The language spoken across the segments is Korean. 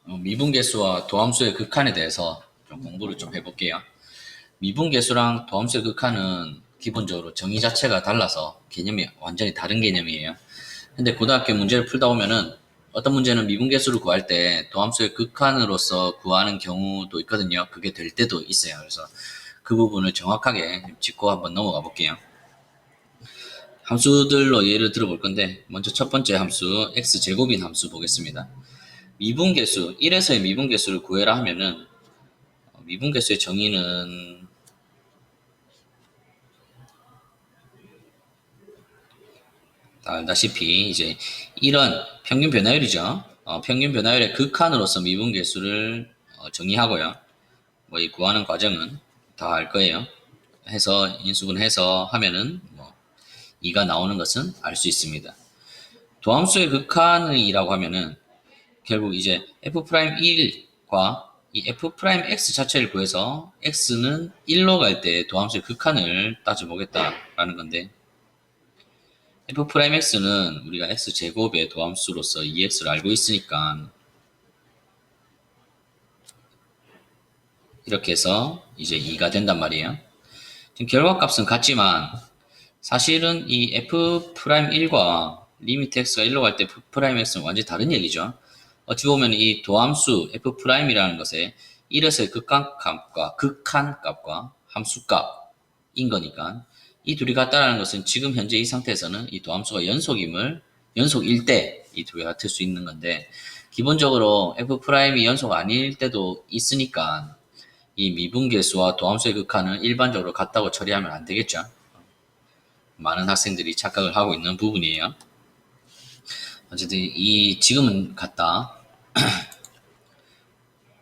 미분계수와 도함수의 극한에 대해서 좀 공부를 좀 해볼게요. 미분계수랑 도함수의 극한은 기본적으로 정의 자체가 달라서 개념이 완전히 다른 개념이에요. 근데 고등학교 문제를 풀다 보면은 어떤 문제는 미분계수를 구할 때 도함수의 극한으로서 구하는 경우도 있거든요. 그게 될 때도 있어요. 그래서 그 부분을 정확하게 짚고 한번 넘어가 볼게요. 함수들로 예를 들어볼 건데 먼저 첫 번째 함수 x제곱인 함수 보겠습니다. 미분계수 1에서의 미분계수를 구해라 하면은 미분계수의 정의는 다 알다시피 이제 이런 평균 변화율이죠. 평균 변화율의 극한으로서 미분계수를 정의하고요. 뭐 이 구하는 과정은 다 알 거예요. 해서 인수분해서 하면은 뭐 2가 나오는 것은 알 수 있습니다. 도함수의 극한이라고 하면은 결국 이제 f'1과 이 f'x 자체를 구해서 x는 1로 갈 때 도함수의 극한을 따져보겠다라는 건데 f'x는 우리가 x제곱의 도함수로서 2x를 알고 있으니까 이렇게 해서 이제 2가 된단 말이에요. 지금 결과값은 같지만 사실은 이 f'1과 리미트 x가 1로 갈 때 f'x는 완전히 다른 얘기죠. 어찌 보면 이 도함수 f'이라는 것에 1에서의 극한값과 함수값인 거니까 이 둘이 같다라는 것은 지금 현재 이 상태에서는 이 도함수가 연속일 때 이 둘이 같을 수 있는 건데 기본적으로 f'이 연속 아닐 때도 있으니까 이 미분계수와 도함수의 극한은 일반적으로 같다고 처리하면 안 되겠죠. 많은 학생들이 착각을 하고 있는 부분이에요. 어쨌든 이 지금은 같다.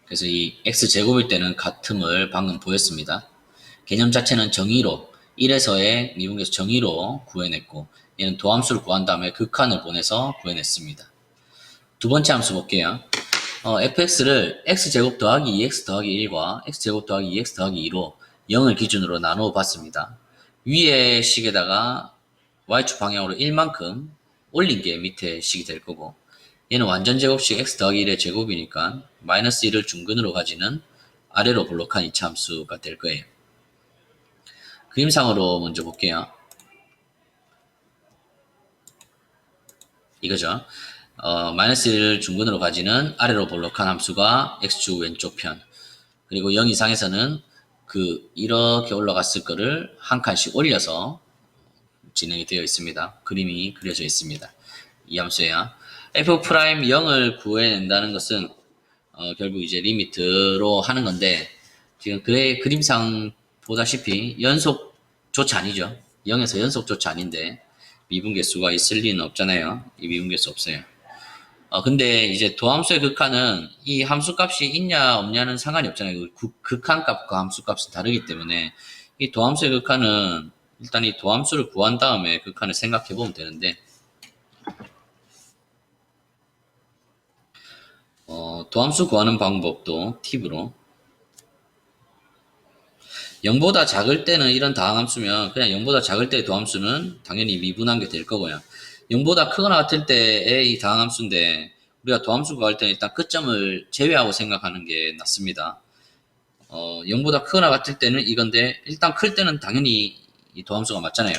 그래서 이 x제곱일 때는 같음을 방금 보였습니다. 개념 자체는 정의로 1에서의 미분계수 정의로 구해냈고 얘는 도함수를 구한 다음에 극한을 보내서 구해냈습니다. 두 번째 함수 볼게요. fx를 x제곱 더하기 2x 더하기 1과 x제곱 더하기 2x 더하기 2로 0을 기준으로 나누어 봤습니다. 위의 식에다가 y축 방향으로 1만큼 올린 게 밑에 식이 될 거고 얘는 완전 제곱식 x 더하기 1의 제곱이니까 마이너스 1을 중근으로 가지는 아래로 볼록한 이차함수가 될 거예요. 그림상으로 먼저 볼게요. 이거죠. 마이너스 1을 중근으로 가지는 아래로 볼록한 함수가 x축 왼쪽 편 그리고 0 이상에서는 이렇게 올라갔을 거를 한 칸씩 올려서 진행이 되어 있습니다. 그림이 그려져 있습니다. 이 함수예요. f'0을 구해낸다는 것은 결국 이제 리미트로 하는 건데 지금 그림상 보다시피 연속조차 아니죠. 0에서 연속조차 아닌데 미분계수가 있을 리는 없잖아요. 이 미분계수 없어요. 근데 이제 도함수의 극한은 이 함수값이 있냐 없냐는 상관이 없잖아요. 극한값과 함수값은 다르기 때문에 이 도함수의 극한은 일단 이 도함수를 구한 다음에 극한을 생각해 보면 되는데 도함수 구하는 방법도 팁으로 0보다 작을 때는 이런 다항함수면 그냥 0보다 작을 때의 도함수는 당연히 미분한 게 될 거고요. 0보다 크거나 같을 때의 이 다항함수인데 우리가 도함수 구할 때는 일단 끝점을 제외하고 생각하는 게 낫습니다. 0보다 크거나 같을 때는 이건데 일단 클 때는 당연히 이 도함수가 맞잖아요.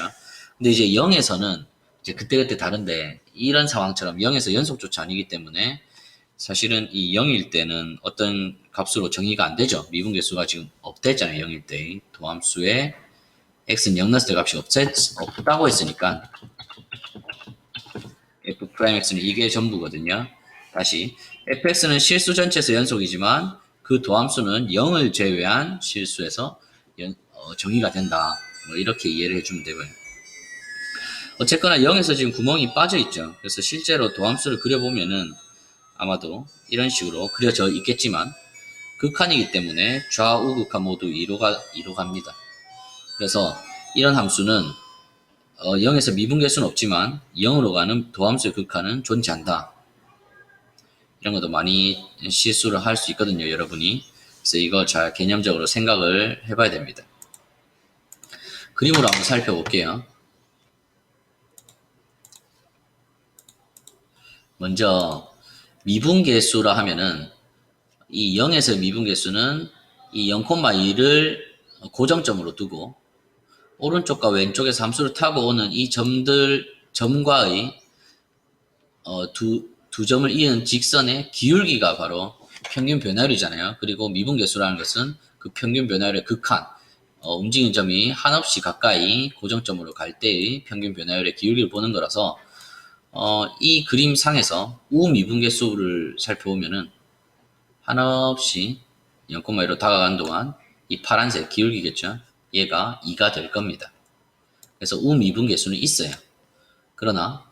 근데 이제 0에서는 이제 그때그때 다른데 이런 상황처럼 0에서 연속조차 아니기 때문에 사실은 이 0일 때는 어떤 값으로 정의가 안 되죠. 미분계수가 지금 없다 했잖아요. 0일 때 도함수에 x는 0 넣었을 때 값이 없다고 했으니까 f'x는 이게 전부거든요. 다시 fx는 실수 전체에서 연속이지만 그 도함수는 0을 제외한 실수에서 정의가 된다. 뭐 이렇게 이해를 해주면 되고요. 어쨌거나 0에서 지금 구멍이 빠져 있죠. 그래서 실제로 도함수를 그려보면은 아마도 이런 식으로 그려져 있겠지만 극한이기 때문에 좌우 극한 모두 2로 갑니다. 그래서 이런 함수는 0에서 미분계수는 없지만 0으로 가는 도함수의 극한은 존재한다. 이런 것도 많이 실수를 할 수 있거든요, 여러분이. 그래서 이거 잘 개념적으로 생각을 해봐야 됩니다. 그림으로 한번 살펴볼게요. 먼저 미분계수라 하면은 이 0에서 미분계수는 이 0,2를 고정점으로 두고 오른쪽과 왼쪽에서 함수를 타고 오는 이 점과의 두 점을 이은 직선의 기울기가 바로 평균 변화율이잖아요. 그리고 미분계수라는 것은 그 평균 변화율의 극한, 움직이는 점이 한없이 가까이 고정점으로 갈 때의 평균 변화율의 기울기를 보는 거라서 이 그림상에서 우미분계수를 살펴보면은 한없이 0,1로 다가가는 동안 이 파란색 기울기겠죠. 얘가 2가 될 겁니다. 그래서 우미분계수는 있어요. 그러나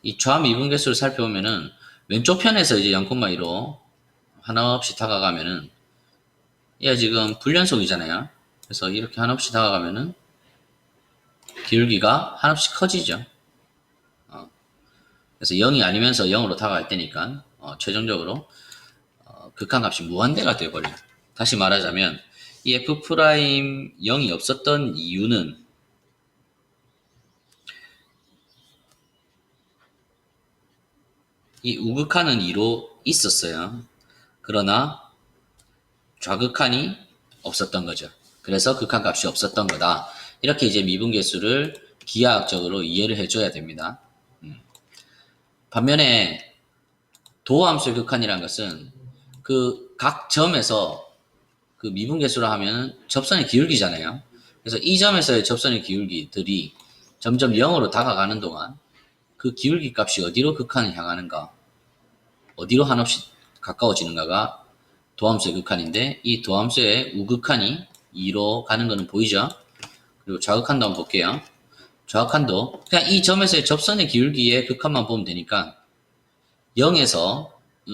이 좌미분계수를 살펴보면은 왼쪽 편에서 이제 0,2로 한없이 다가가면은 얘가 지금 불연속이잖아요. 그래서 이렇게 한없이 다가가면은 기울기가 한없이 커지죠. 그래서 0이 아니면서 0으로 다가갈 때니까 최종적으로 극한값이 무한대가 되어버려요. 다시 말하자면 이 f' 0이 없었던 이유는 이 우극한은 2로 있었어요. 그러나 좌극한이 없었던 거죠. 그래서 극한값이 없었던 거다. 이렇게 이제 미분계수를 기하학적으로 이해를 해줘야 됩니다. 반면에 도함수의 극한이라는 것은 그 각 점에서 그 미분계수를 하면 접선의 기울기잖아요. 그래서 이 점에서의 접선의 기울기들이 점점 0으로 다가가는 동안 그 기울기 값이 어디로 극한을 향하는가, 어디로 한없이 가까워지는가가 도함수의 극한인데 이 도함수의 우극한이 2로 가는 거는 보이죠? 그리고 좌극한도 한번 볼게요. 좌극한도 그냥 이 점에서의 접선의 기울기의 극한만 보면 되니까 0에서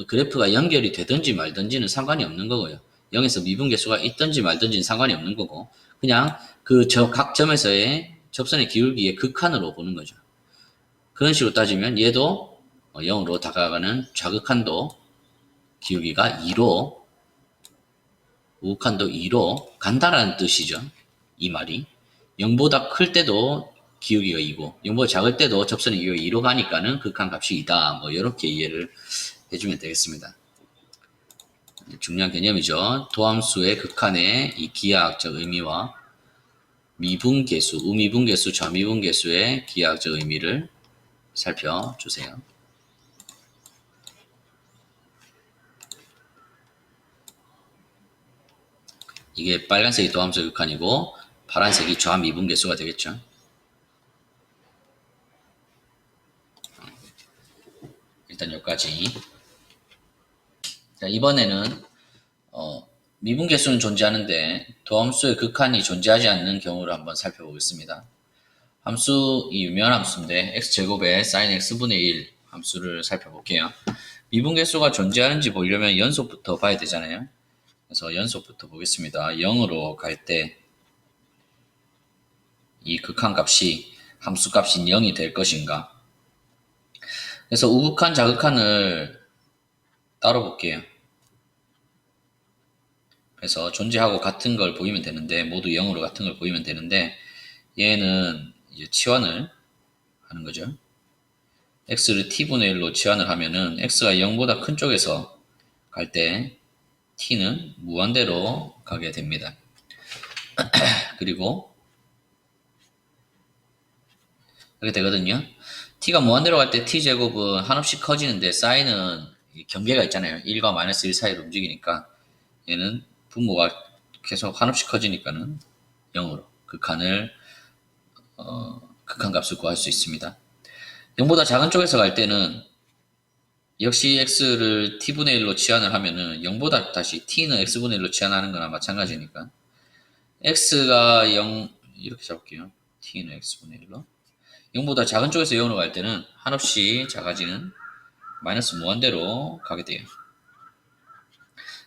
그래프가 연결이 되든지 말든지는 상관이 없는 거고요. 0에서 미분계수가 있든지 말든지는 상관이 없는 거고 그냥 그 각 점에서의 접선의 기울기의 극한으로 보는 거죠. 그런 식으로 따지면 얘도 0으로 다가가는 좌극한도 기울기가 2로 우극한도 2로 간다라는 뜻이죠. 이 말이 0보다 클 때도 기울기가 2고 0보다 작을 때도 접선의 기울기가 2로 가니까는 극한값이 2다. 뭐 이렇게 이해를 해주면 되겠습니다. 중요한 개념이죠. 도함수의 극한의 이 기하학적 의미와 미분계수, 우미분계수, 좌미분계수의 기하학적 의미를 살펴주세요. 이게 빨간색이 도함수의 극한이고 파란색이 좌미분계수가 되겠죠. 일단 여기까지. 자, 이번에는 미분계수는 존재하는데 도함수의 극한이 존재하지 않는 경우를 한번 살펴보겠습니다. 함수, 이 유명한 함수인데 x제곱에 sin x분의 1 함수를 살펴볼게요. 미분계수가 존재하는지 보려면 연속부터 봐야 되잖아요. 그래서 연속부터 보겠습니다. 0으로 갈 때 이 극한값이 함수값인 0이 될 것인가. 그래서 우극한, 자극한을 따로 볼게요. 그래서 존재하고 같은 걸 보이면 되는데 모두 0으로 같은 걸 보이면 되는데 얘는 이제 치환을 하는 거죠. x를 t분의 1로 치환을 하면은 x가 0보다 큰 쪽에서 갈 때 t는 무한대로 가게 됩니다. 그리고 이렇게 되거든요. t가 무한대로 갈 때 t제곱은 한없이 커지는데 사인은 경계가 있잖아요. 1과 마이너스 1 사이로 움직이니까 얘는 분모가 계속 한없이 커지니까는 0으로 극한값을 구할 수 있습니다. 0보다 작은 쪽에서 갈 때는 역시 x를 t분의 1로 치환을 하면은 0보다 다시 t는 x분의 1로 치환하는 거나 마찬가지니까 x가 0 이렇게 잡을게요. t는 x분의 1로 0보다 작은 쪽에서 0으로 갈 때는 한없이 작아지는 마이너스 무한대로 가게 돼요.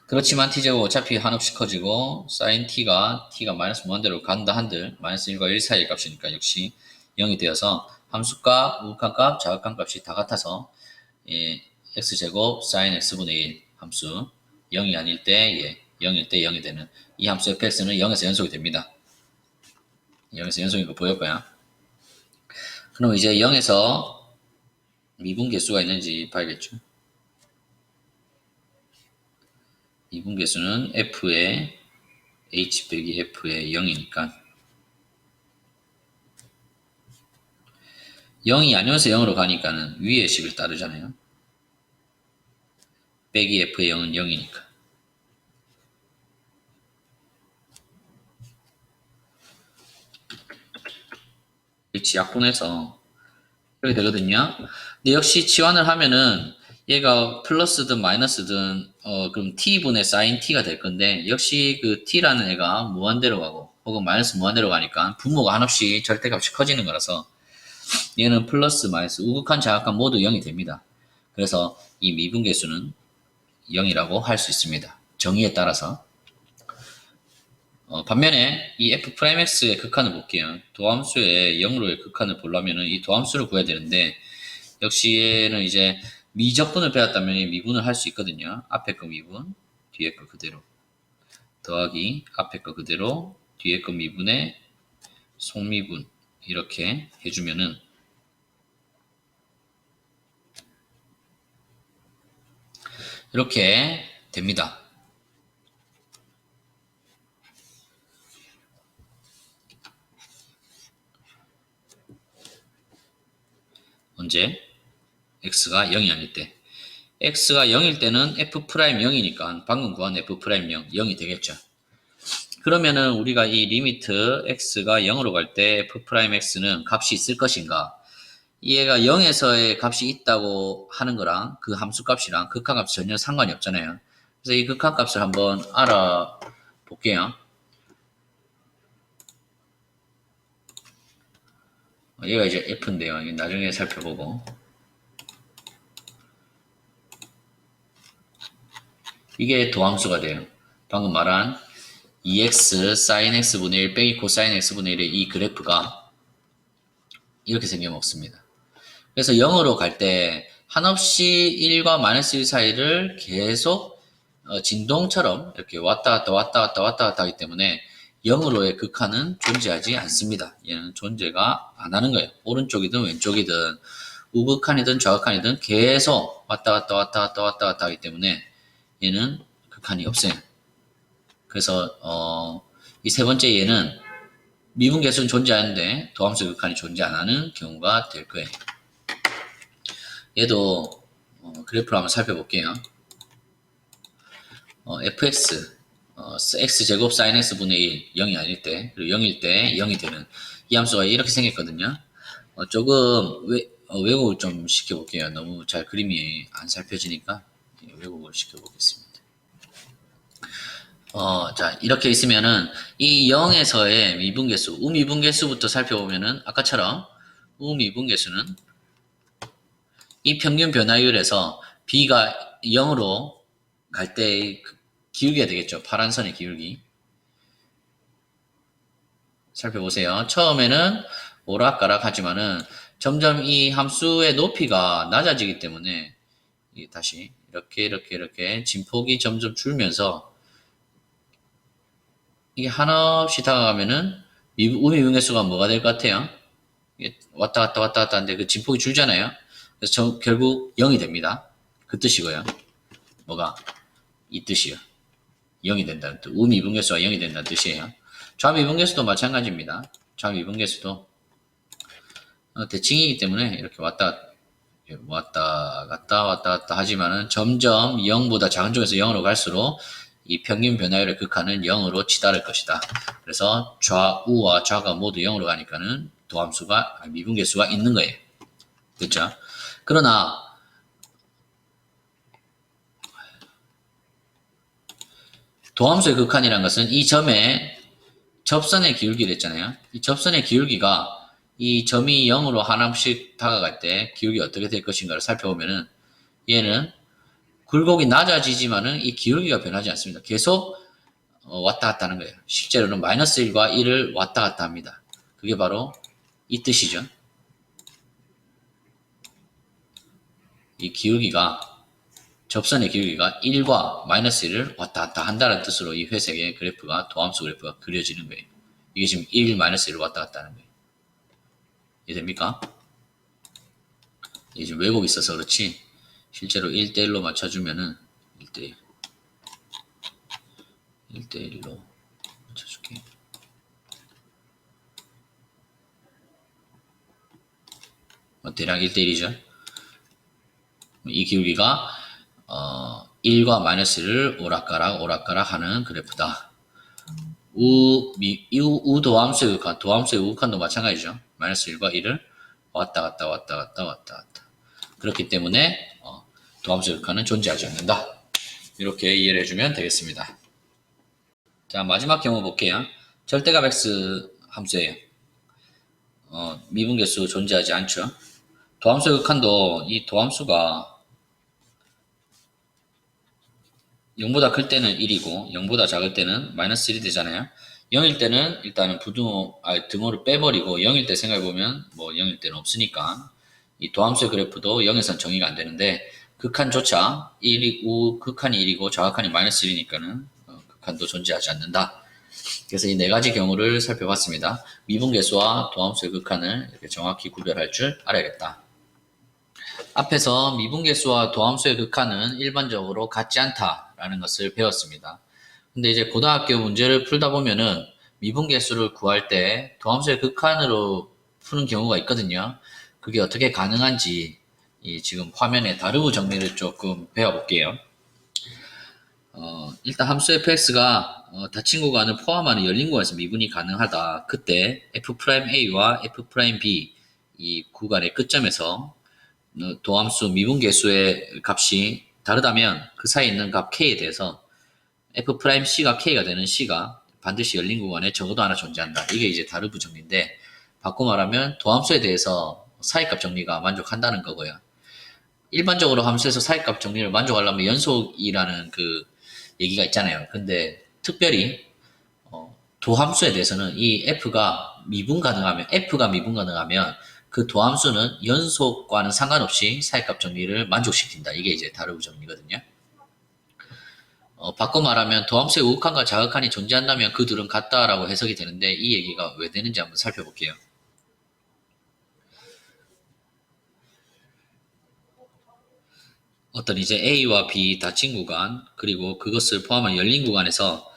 그렇지만 t제곱 어차피 한없이 커지고 sin t가 마이너스 무한대로 간다 한들 마이너스 1과 1 사이의 값이니까 역시 0이 되어서 함수값, 우극한값, 자극한값이 다 같아서 x제곱 sin x분의 1 함수 0이 아닐 때 0일 때 0이 되는 이 함수 fx는 0에서 연속이 됩니다. 0에서 연속인 거 보였고요. 그럼 이제 0에서 미분계수가 있는지 봐야겠죠. 미분계수는 f의 h 빼기 f의 0이니까 0이 아니면서 0으로 가니까는 위의 식을 따르잖아요. 빼기 f의 0은 0이니까. 약분해서 이렇게 되거든요. 근데 역시 치환을 하면은 얘가 플러스든 마이너스든 그럼 t분의 sin t가 될 건데 역시 그 t라는 애가 무한대로 가고 혹은 마이너스 무한대로 가니까 분모가 한없이 절대값이 커지는 거라서 얘는 플러스 마이너스 우극한 자극한 모두 0이 됩니다. 그래서 이 미분계수는 0이라고 할 수 있습니다. 정의에 따라서. 반면에 이 f'x의 극한을 볼게요. 도함수의 0으로의 극한을 보려면 이 도함수를 구해야 되는데 역시 얘는 이제 미적분을 배웠다면 미분을 할 수 있거든요. 앞에 거 미분, 뒤에 거 그대로 더하기 앞에 거 그대로 뒤에 거 미분에 속미분 이렇게 해주면은 이렇게 됩니다. 언제? x가 0이 아닐 때. x가 0일 때는 f'0이니까 방금 구한 f'0, 0이 되겠죠. 그러면은 우리가 이 리미트 x가 0으로 갈 때 f'x는 값이 있을 것인가? 얘가 0에서의 값이 있다고 하는 거랑 그 함수 값이랑 극한값이 전혀 상관이 없잖아요. 그래서 이 극한값을 한번 알아볼게요. 얘가 이제 f인데요. 나중에 살펴보고. 이게 도함수가 돼요. 방금 말한 2x sin x분의 1 빼기 코사인 x분의 1의 이 그래프가 이렇게 생겨먹습니다. 그래서 0으로 갈 때 한없이 1과 마이너스 1 사이를 계속 진동처럼 이렇게 왔다 갔다 왔다 갔다 왔다 갔다 하기 때문에 0으로의 극한은 존재하지 않습니다. 얘는 존재가 안 하는 거예요. 오른쪽이든 왼쪽이든 우극한이든 좌극한이든 계속 왔다 갔다 왔다 갔다 왔다 갔다 하기 때문에 얘는 극한이 없어요. 그래서 이 세 번째 얘는 미분계수는 존재하는데 도함수 극한이 존재 안 하는 경우가 될 거예요. 얘도 그래프를 한번 살펴볼게요. fx x제곱 sin x분의 1 0이 아닐 때 그리고 0일 때 0이 되는 이 함수가 이렇게 생겼거든요. 조금 왜곡을 좀 시켜볼게요. 너무 잘 그림이 안 살펴지니까 왜곡을 시켜보겠습니다. 자 이렇게 있으면은 이 0에서의 미분계수 우미분계수부터 살펴보면은 아까처럼 우미분계수는 이 평균 변화율에서 b가 0으로 갈 때 기울기가 되겠죠. 파란 선의 기울기. 살펴보세요. 처음에는 오락가락 하지만은 점점 이 함수의 높이가 낮아지기 때문에 다시 이렇게 진폭이 점점 줄면서 이게 한없이 다가가면은 우미분계수가 뭐가 될 것 같아요? 이게 왔다 갔다 하는데 그 진폭이 줄잖아요. 그래서 결국 0이 됩니다. 그 뜻이고요. 뭐가? 이 뜻이요. 0이 된다는 뜻. 우미분계수가 0이 된다는 뜻이에요. 좌미분계수도 마찬가지입니다. 좌미분계수도 대칭이기 때문에 이렇게 왔다 갔다 하지만은 점점 0보다 작은 쪽에서 0으로 갈수록 이 평균 변화율의 극한은 0으로 치달을 것이다. 그래서 좌우와 좌가 모두 0으로 가니까는 도함수가 미분계수가 있는 거예요. 그렇죠? 그러나 도함수의 극한이라는 것은 이 점에 접선의 기울기를 했잖아요. 이 접선의 기울기가 이 점이 0으로 하나씩 다가갈 때 기울기가 어떻게 될 것인가를 살펴보면은 얘는 굴곡이 낮아지지만은 이 기울기가 변하지 않습니다. 계속 왔다 갔다 하는 거예요. 실제로는 마이너스 1과 1을 왔다 갔다 합니다. 그게 바로 이 뜻이죠. 이 기울기가 접선의 기울기가 1과 마이너스 1을 왔다 갔다 한다는 뜻으로 이 회색의 그래프가 도함수 그래프가 그려지는 거예요. 이게 지금 1 마이너스 1을 왔다 갔다 하는 거예요. 이해됩니까? 이게 지금 왜곡이 있어서 그렇지 실제로 1대1로 맞춰주면은 1대1 1대1로 붙여줄게. 대략 1대1이죠. 이 기울기가 1과 마이너스를 오락가락 하는 그래프다. 우도함수의 극한, 도함수의 우극한도 마찬가지죠. 마이너스 1과 1을 왔다 갔다. 그렇기 때문에 도함수의 극한은 존재하지 않는다. 이렇게 이해를 해주면 되겠습니다. 자, 마지막 경우 볼게요. 절대값 x 함수예요. 미분계수 존재하지 않죠. 도함수의 극한도 이 도함수가 0보다 클 때는 1이고 0보다 작을 때는 마이너스 1이 되잖아요. 0일 때는 일단은 등호를 빼버리고 0일 때 생각해보면 뭐 0일 때는 없으니까 이 도함수의 그래프도 0에선 정의가 안 되는데 극한조차 극한이 1이고 좌극한이 마이너스 1이니까는 극한도 존재하지 않는다. 그래서 이 네 가지 경우를 살펴봤습니다. 미분계수와 도함수의 극한을 이렇게 정확히 구별할 줄 알아야겠다. 앞에서 미분계수와 도함수의 극한은 일반적으로 같지 않다라는 것을 배웠습니다. 근데 이제 고등학교 문제를 풀다 보면은 미분계수를 구할 때 도함수의 극한으로 푸는 경우가 있거든요. 그게 어떻게 가능한지 지금 화면에 다르브 정리를 조금 배워볼게요. 일단 함수 fx가 닫힌 구간을 포함하는 열린 구간에서 미분이 가능하다. 그때 f'A와 f'B 이 구간의 끝점에서 도함수 미분계수의 값이 다르다면 그 사이에 있는 값 k에 대해서 f'C가 k가 되는 C가 반드시 열린 구간에 적어도 하나 존재한다. 이게 이제 다르브 정리인데 바꿔 말하면 도함수에 대해서 사이값 정리가 만족한다는 거고요. 일반적으로 함수에서 사이값 정리를 만족하려면 연속이라는 그 얘기가 있잖아요. 근데 특별히 도함수에 대해서는 이 f가 미분 가능하면 그 도함수는 연속과는 상관없이 사이값 정리를 만족시킨다. 이게 이제 다르브 정리거든요. 바꿔 말하면 도함수의 우극한과 자극한이 존재한다면 그 둘은 같다라고 해석이 되는데 이 얘기가 왜 되는지 한번 살펴볼게요. 어떤 이제 A와 B 닫힌 구간 그리고 그것을 포함한 열린 구간에서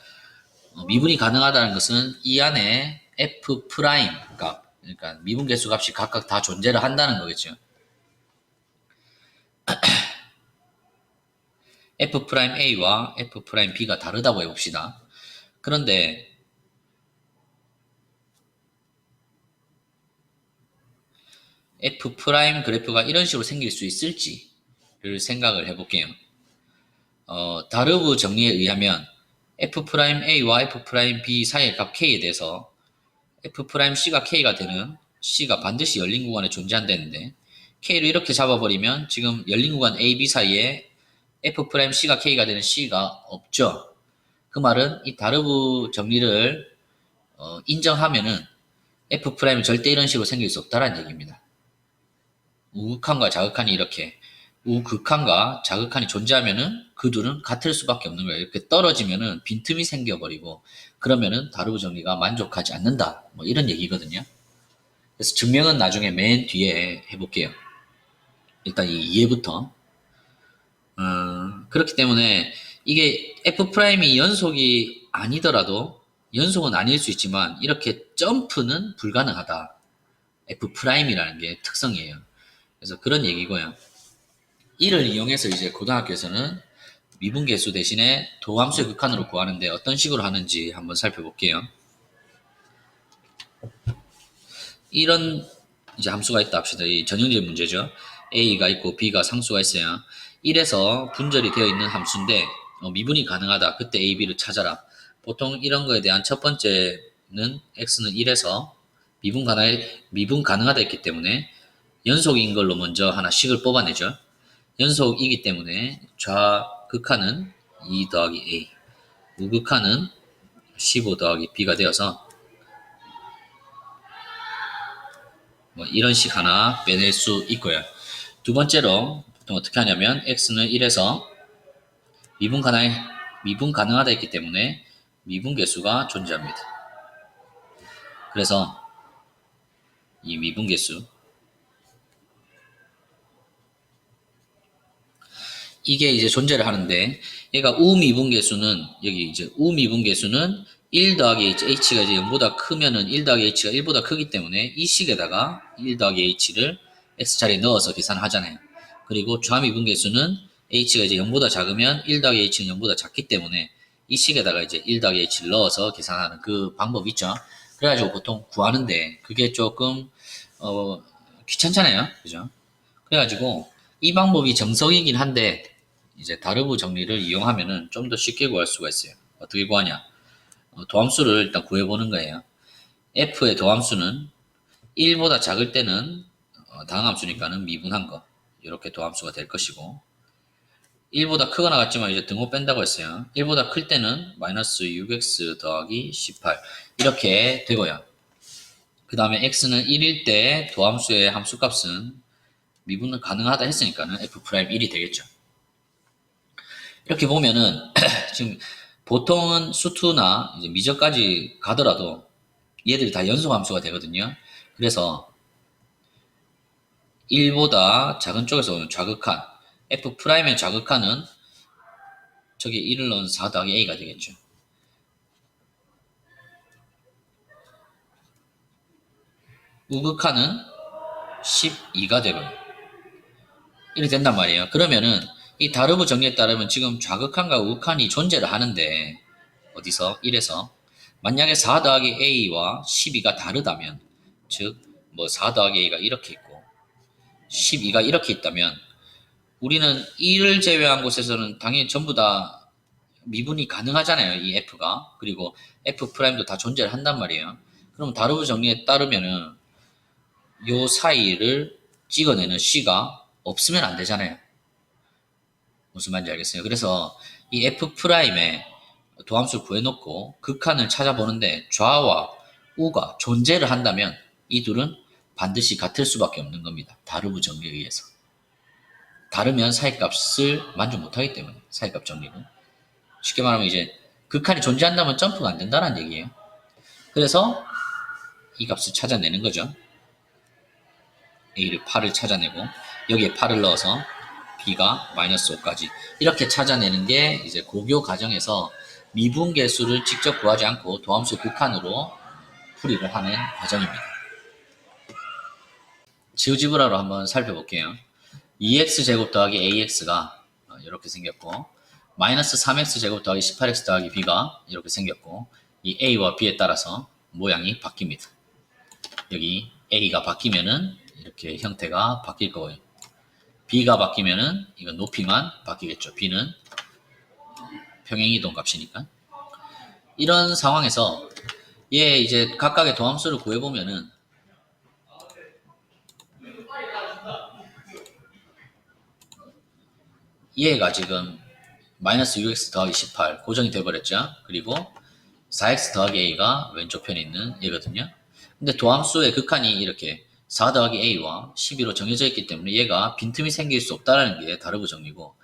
미분이 가능하다는 것은 이 안에 F 프라임 값, 그러니까 미분 계수 값이 각각 다 존재를 한다는 거겠죠. F 프라임 A와 F 프라임 B가 다르다고 해봅시다. 그런데 F 프라임 그래프가 이런 식으로 생길 수 있을지를 생각을 해볼게요. 다르브 정리에 의하면 F 프라임 A와 F 프라임 B 사이의 값 K에 대해서 F 프라임 C가 K가 되는 C가 반드시 열린 구간에 존재한다는데 K를 이렇게 잡아버리면 지금 열린 구간 A, B 사이에 F 프라임 C가 K가 되는 C가 없죠. 그 말은 이 다르브 정리를 인정하면은 F 프라임은 절대 이런 식으로 생길 수 없다는 얘기입니다. 우극한과 자극한이 이렇게 우극한과 자극한이 존재하면은 그 둘은 같을 수밖에 없는 거예요. 이렇게 떨어지면은 빈틈이 생겨버리고 그러면은 다르브 정리가 만족하지 않는다. 뭐 이런 얘기거든요. 그래서 증명은 나중에 맨 뒤에 해볼게요. 일단 이 이해부터. 그렇기 때문에 이게 F'이 연속이 아니더라도 연속은 아닐 수 있지만 이렇게 점프는 불가능하다. F'이라는 게 특성이에요. 그래서 그런 얘기고요. 이를 이용해서 이제 고등학교에서는 미분계수 대신에 도함수의 극한으로 구하는데 어떤 식으로 하는지 한번 살펴볼게요. 이런 이제 함수가 있다 합시다. 이 전형적인 문제죠. A가 있고 B가 상수가 있어요. 1에서 분절이 되어 있는 함수인데 미분이 가능하다. 그때 A, B를 찾아라. 보통 이런 거에 대한 첫 번째는 X는 1에서 미분 가능하다 했기 때문에 연속인 걸로 먼저 하나씩을 뽑아내죠. 연속이기 때문에 좌극한은 2 더하기 A, 우극한은 15 더하기 B가 되어서 뭐 이런 식 하나 빼낼 수 있고요. 두 번째로 보통 어떻게 하냐면 x는 1에서 미분 가능하다 했기 때문에 미분계수가 존재합니다. 그래서 이 미분계수 이게 이제 존재를 하는데 얘가 우미분계수는 여기 이제 우미분계수는 1 더하기 h가 이제 0보다 크면은 1 더하기 h가 1보다 크기 때문에 이 식에다가 1 더하기 h를 x자리에 넣어서 계산을 하잖아요. 그리고 좌미분계수는 h가 이제 0보다 작으면 1 더하기 h는 0보다 작기 때문에 이 식에다가 이제 1 더하기 h를 넣어서 계산하는 그 방법 있죠. 그래가지고 보통 구하는데 그게 조금 귀찮잖아요. 그죠? 그래가지고 이 방법이 정석이긴 한데 이제 다르브 정리를 이용하면은 좀 더 쉽게 구할 수가 있어요. 어떻게 구하냐? 도함수를 일단 구해보는 거예요. f의 도함수는 1보다 작을 때는 다항함수니까는 미분한 거 이렇게 도함수가 될 것이고 1보다 크거나 같지만 이제 등호 뺀다고 했어요. 1보다 클 때는 마이너스 6x 더하기 18 이렇게 되고요. 그 다음에 x는 1일 때 도함수의 함수값은 미분은 가능하다 했으니까는 f'1이 되겠죠. 이렇게 보면은 지금 보통은 수투나 이제 미적까지 가더라도 얘들이 다 연속함수가 되거든요. 그래서 1보다 작은 쪽에서 오는 좌극한 f'의 좌극한은 저기 1을 넣은 4 더하기 a가 되겠죠. 우극한은 12가 되고요. 이렇게 된단 말이에요. 그러면은 이 다르브 정리에 따르면 지금 좌극한과 우극한이 존재를 하는데 어디서? 1에서 만약에 4 더하기 a와 12가 다르다면 즉 뭐 4 더하기 a가 이렇게 있고 12가 이렇게 있다면 우리는 1을 제외한 곳에서는 당연히 전부 다 미분이 가능하잖아요. 이 f가. 그리고 f'도 다 존재를 한단 말이에요. 그럼 다르브 정리에 따르면은 요 사이를 찍어내는 c가 없으면 안 되잖아요. 무슨 말인지 알겠어요? 그래서 이 f'의 도함수를 구해놓고 극한을 찾아보는데 좌와 우가 존재를 한다면 이 둘은 반드시 같을 수밖에 없는 겁니다. 다르브 정리에 의해서. 다르면 사이값을 만족 못하기 때문에 사이값 정리는. 쉽게 말하면 이제 극한이 존재한다면 점프가 안 된다는 얘기예요. 그래서 이 값을 찾아내는 거죠. A를 8을 찾아내고 여기에 8을 넣어서 B가 마이너스 5까지 이렇게 찾아내는 게 이제 고교 과정에서 미분계수를 직접 구하지 않고 도함수 극한으로 풀이를 하는 과정입니다. 지우지브라로 한번 살펴볼게요. 2x제곱 더하기 ax가 이렇게 생겼고 마이너스 3x제곱 더하기 18x 더하기 b가 이렇게 생겼고 이 a와 b에 따라서 모양이 바뀝니다. 여기 a가 바뀌면은 이렇게 형태가 바뀔 거고요. b가 바뀌면은 이건 높이만 바뀌겠죠. b는 평행이동 값이니까. 이런 상황에서 얘 이제 각각의 도함수를 구해보면은 얘가 지금 마이너스 6x 더하기 18 고정이 돼버렸죠. 그리고 4x 더하기 a가 왼쪽 편에 있는 얘거든요. 근데 도함수의 극한이 이렇게 4 더하기 a와 12로 정해져 있기 때문에 얘가 빈틈이 생길 수 없다는 게 다르브 정리고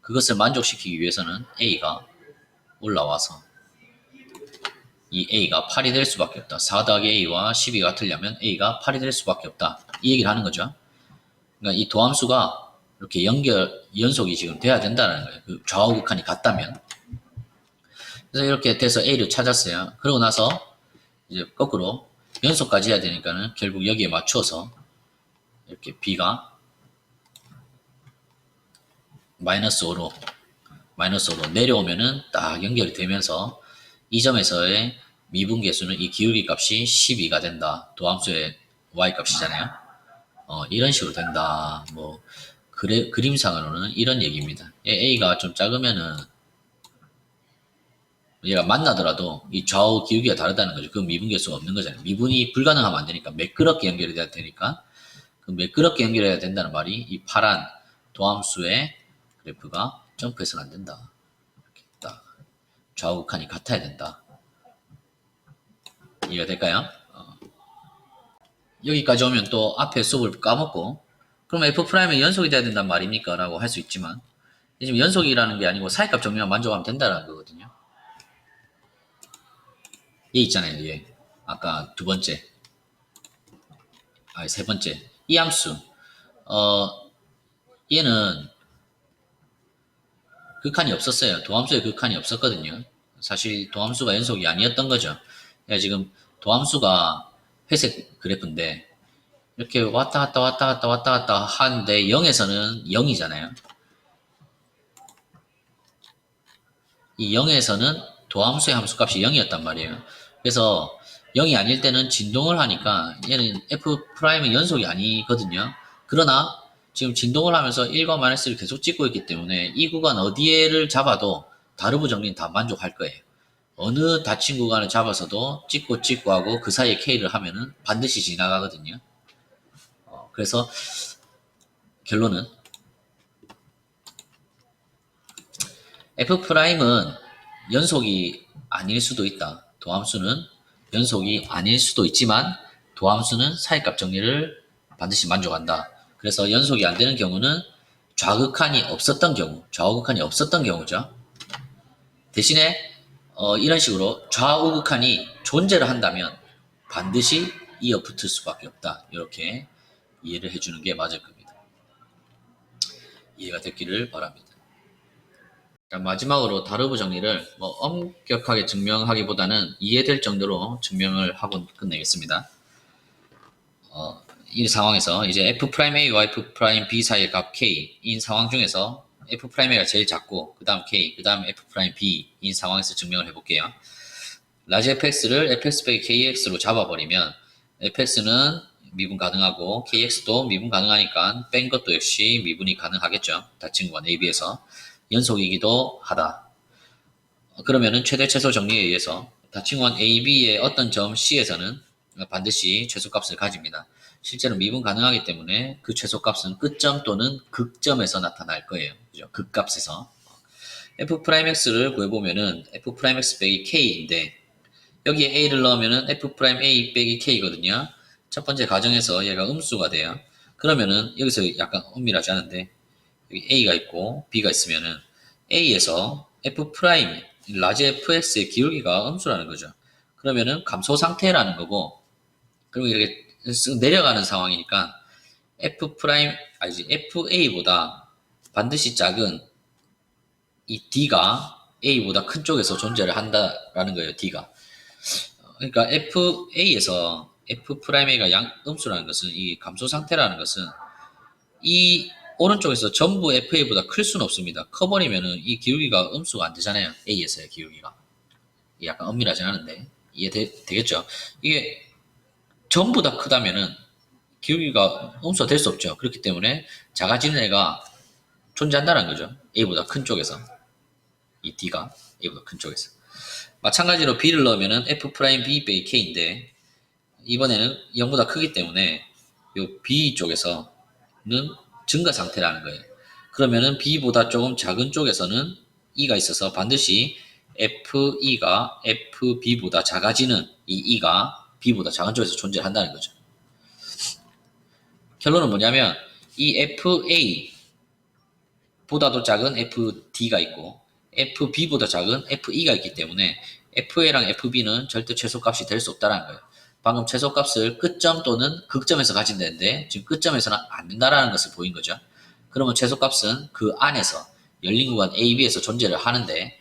그것을 만족시키기 위해서는 a가 올라와서 이 a가 8이 될 수밖에 없다. 4 더하기 a와 12가 같으려면 a가 8이 될 수밖에 없다. 이 얘기를 하는 거죠. 그러니까 이 도함수가 이렇게 연속이 지금 돼야 된다는 거예요. 그 좌우 극한이 같다면. 그래서 이렇게 돼서 a를 찾았어요. 그러고 나서 이제 거꾸로 연속까지 해야 되니까는 결국 여기에 맞춰서 이렇게 b가 마이너스 5로 내려오면은 딱 연결이 되면서 이 점에서의 미분계수는 이 기울기 값이 12가 된다. 도함수의 y 값이잖아요. 이런 식으로 된다. 뭐 그림상으로는 이런 얘기입니다. a가 좀 작으면은 얘가 만나더라도 이 좌우 기울기가 다르다는 거죠. 그 미분계수가 없는 거잖아요. 미분이 불가능하면 안 되니까 매끄럽게 연결이 돼야 되니까 그 매끄럽게 연결해야 된다는 말이 이 파란 도함수의 그래프가 점프해서는 안 된다. 이렇게 딱 좌우 극한이 같아야 된다. 이해가 될까요? 여기까지 오면 또 앞에 수업을 까먹고 그럼 F'의 연속이 돼야 된단 말입니까? 라고 할 수 있지만 지금 연속이라는 게 아니고 사이값 정리만 만족하면 된다는 거거든요. 얘 있잖아요. 얘 아까 두 번째 세 번째 이 함수 얘는 극한이 없었어요. 도함수에 극한이 없었거든요. 사실 도함수가 연속이 아니었던 거죠. 그러니까 지금 도함수가 회색 그래프인데 이렇게 왔다 갔다 왔다 갔다 왔다 갔다 하는데 0에서는 0이잖아요. 이 0에서는 도함수의 함수값이 0이었단 말이에요. 그래서 0이 아닐 때는 진동을 하니까 얘는 F'은 연속이 아니거든요. 그러나 지금 진동을 하면서 1과 마이너스를 계속 찍고 있기 때문에 이 구간 어디에를 잡아도 다르브 정리는 다 만족할 거예요. 어느 닫힌 구간을 잡아서도 찍고 하고 그 사이에 K를 하면은 반드시 지나가거든요. 그래서 결론은 F'은 연속이 아닐 수도 있다. 도함수는 연속이 아닐 수도 있지만 도함수는 사이값 정리를 반드시 만족한다. 그래서 연속이 안 되는 경우는 좌극한이 없었던 경우, 좌우극한이 없었던 경우죠. 대신에 이런 식으로 좌우극한이 존재를 한다면 반드시 이어 붙을 수밖에 없다. 이렇게 이해를 해주는 게 맞을 겁니다. 이해가 됐기를 바랍니다. 자, 마지막으로 다르브 정리를 엄격하게 증명하기보다는 이해될 정도로 증명을 하고 끝내겠습니다. 이 상황에서 이제 F'A와 F'B 사이의 값 K인 상황 중에서 F'A가 제일 작고 그 다음 K, 그 다음 F'B인 상황에서 증명을 해볼게요. 라지 fx를 fx 빼기 kx로 잡아버리면 fx는 미분 가능하고 kx도 미분 가능하니까 뺀 것도 역시 미분이 가능하겠죠. 닫힌 구간 AB에서 연속이기도 하다. 그러면은 최대 최소 정리에 의해서 닫힌 구간 AB의 어떤 점 C에서는 반드시 최소값을 가집니다. 실제로 미분 가능하기 때문에 그 최소값은 끝점 또는 극점에서 나타날 거예요. 그죠? 극값에서. F'X를 구해보면은 F'X 빼기 K인데 여기에 A를 넣으면은 F'A 빼기 K거든요. 첫 번째 가정에서 얘가 음수가 돼요. 그러면은 여기서 약간 엄밀하지 않은데 여기 A가 있고 B가 있으면은 A에서 F' 라지 fx의 기울기가 음수라는 거죠. 그러면은 감소 상태라는 거고 그리고 이렇게 쓱 내려가는 상황이니까 FA보다 반드시 작은 이 D가 A보다 큰 쪽에서 존재를 한다라는 거예요. D가. 그러니까 FA에서 F'A가 음수라는 것은 이 감소 상태라는 것은 이 오른쪽에서 전부 FA보다 클 수는 없습니다. 커버리면은 이 기울기가 음수가 안 되잖아요. A에서의 기울기가. 약간 엄밀하지 않은데 이해되겠죠? 이게 전부 다 크다면은 기울기가 음수가 될 수 없죠. 그렇기 때문에 작아지는 애가 존재한다는 거죠. A보다 큰 쪽에서. 이 D가 A보다 큰 쪽에서. 마찬가지로 B를 넣으면은 F'B 빼기 K인데 이번에는 0보다 크기 때문에 이 B 쪽에서는 증가 상태라는 거예요. 그러면은 B보다 조금 작은 쪽에서는 E가 있어서 반드시 FE가 FB보다 작아지는 이 E가 B보다 작은 쪽에서 존재한다는 거죠. 결론은 뭐냐면 이 FA보다도 작은 FD가 있고 FB보다 작은 FE가 있기 때문에 FA랑 FB는 절대 최소값이 될 수 없다는 거예요. 방금 최소값을 끝점 또는 극점에서 가진다는데 지금 끝점에서는 안 된다라는 것을 보인 거죠. 그러면 최소값은 그 안에서 열린 구간 AB에서 존재를 하는데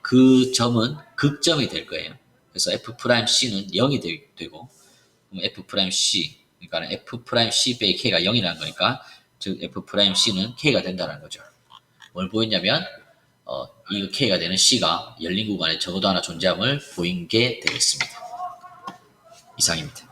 그 점은 극점이 될 거예요. 그래서 F'C는 0이 되고 그럼 F'C 그러니까 F'C 빼기 K가 0이라는 거니까 즉 F'C는 K가 된다는 거죠. 뭘 보였냐면 이 K가 되는 C가 열린 구간에 적어도 하나 존재함을 보인 게 되겠습니다. 이상입니다.